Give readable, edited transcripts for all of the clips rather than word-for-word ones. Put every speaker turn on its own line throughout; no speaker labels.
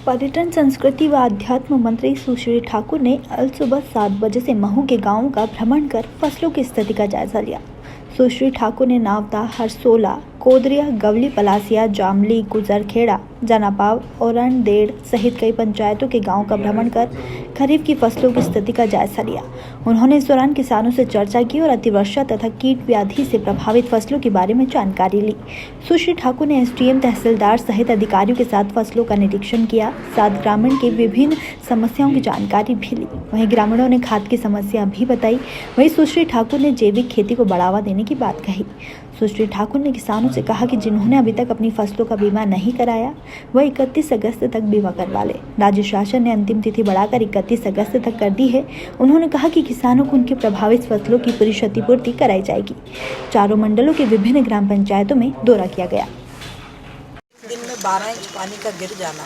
पर्यटन, संस्कृति व अध्यात्म मंत्री सुश्री ठाकुर ने अल सुबह 7 बजे से महू के गांवों का भ्रमण कर फसलों की स्थिति का जायजा लिया। सुश्री ठाकुर ने नावदा, हरसोला, कोदरिया, गवली, पलासिया, जामली, गुजरखेड़ा, जनापाव और रणदेड़ सहित कई पंचायतों के गांवों का भ्रमण कर खरीफ की फसलों की स्थिति का जायजा लिया। उन्होंने इस दौरान किसानों से चर्चा की और अतिवर्षा तथा कीट व्याधि से प्रभावित फसलों के बारे में जानकारी ली। सुश्री ठाकुर ने एसडीएम, तहसीलदार सहित अधिकारियों के साथ फसलों का निरीक्षण किया, साथ ग्रामीण की विभिन्न समस्याओं की जानकारी भी ली। वहीं ग्रामीणों ने खाद की समस्या भी बताई। वहीं सुश्री ठाकुर ने जैविक खेती को बढ़ावा देने की बात कही। सुश्री ठाकुर ने किसानों से कहा कि जिन्होंने अभी तक अपनी फसलों का बीमा नहीं कराया वह 31 अगस्त तक बीमा करवा ले। राज्य शासन ने अंतिम तिथि बढ़ाकर 31 अगस्त तक कर दी है। उन्होंने कहा कि किसानों को उनकी प्रभावित फसलों की पूरी क्षतिपूर्ति कराई जाएगी। चारों मंडलों के विभिन्न ग्राम पंचायतों में दौरा किया गया।
दिन में 12 इंच पानी का गिर जाना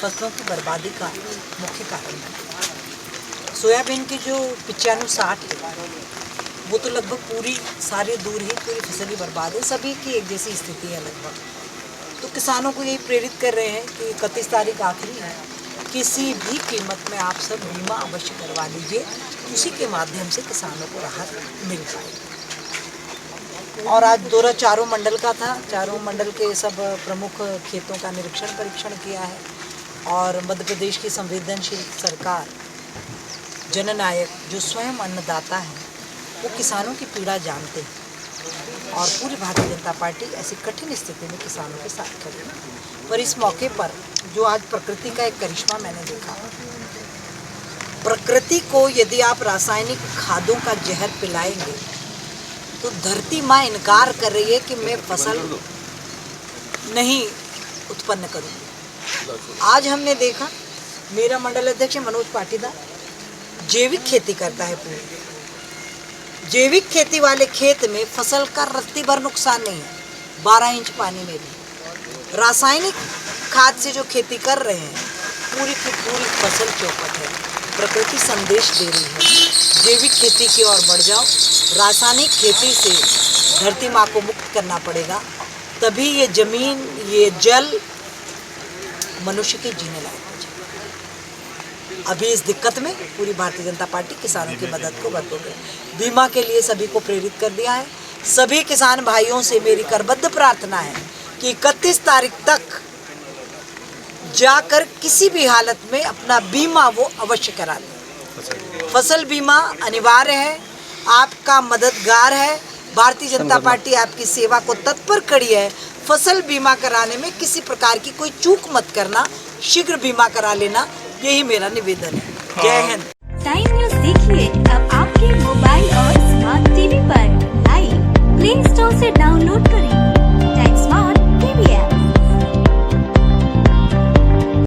फसलों की बर्बादी का मुख्य कारण है। सोयाबीन की जो 95-60 वो तो लगभग पूरी सारी दूर ही पूरी फसल ही बर्बाद है। सभी की एक जैसी स्थिति है लगभग। तो किसानों को यही प्रेरित कर रहे हैं कि 31 तारीख आखिरी है, किसी भी कीमत में आप सब बीमा अवश्य करवा लीजिए। उसी के माध्यम से किसानों को राहत मिल पाएगी। और आज दौरा चारों मंडल का था। चारों मंडल के सब प्रमुख खेतों का निरीक्षण परीक्षण किया है और मध्य प्रदेश की संवेदनशील सरकार, जननायक जो स्वयं अन्नदाता है, वो किसानों की पीड़ा जानते हैं और पूरी भारतीय जनता पार्टी ऐसी कठिन स्थिति में किसानों के साथ खड़ी है। पर इस मौके पर जो आज प्रकृति का एक करिश्मा मैंने देखा, प्रकृति को यदि आप रासायनिक खादों का जहर पिलाएंगे तो धरती माँ इनकार कर रही है कि मैं फसल नहीं उत्पन्न करूँगी। आज हमने देखा, मेरा मंडल अध्यक्ष मनोज पाटीदार जैविक खेती करता है। पूरी जैविक खेती वाले खेत में फसल का रत्ती भर नुकसान नहीं है। 12 इंच पानी में भी रासायनिक खाद से जो खेती कर रहे हैं, पूरी की पूरी फसल चौपट है। प्रकृति संदेश दे रही है, जैविक खेती की ओर बढ़ जाओ। रासायनिक खेती से धरती माँ को मुक्त करना पड़ेगा, तभी ये जमीन, ये जल मनुष्य के जीने लायक हो जाए। अभी इस दिक्कत में पूरी भारतीय जनता पार्टी किसानों की मदद को बरतों है। बीमा के लिए सभी को प्रेरित कर दिया है। सभी किसान भाइयों से मेरी करबद्ध प्रार्थना है कि 31 तारीख तक जाकर किसी भी हालत में अपना बीमा वो अवश्य करा लें। फसल बीमा अनिवार्य है, आपका मददगार है। भारतीय जनता पार्टी आपकी सेवा को तत्पर खड़ी है। फसल बीमा कराने में किसी प्रकार की कोई चूक मत करना, शीघ्र बीमा करा लेना, यही मेरा निवेदन है। जय हिंद।
टाइम न्यूज़ देखिए।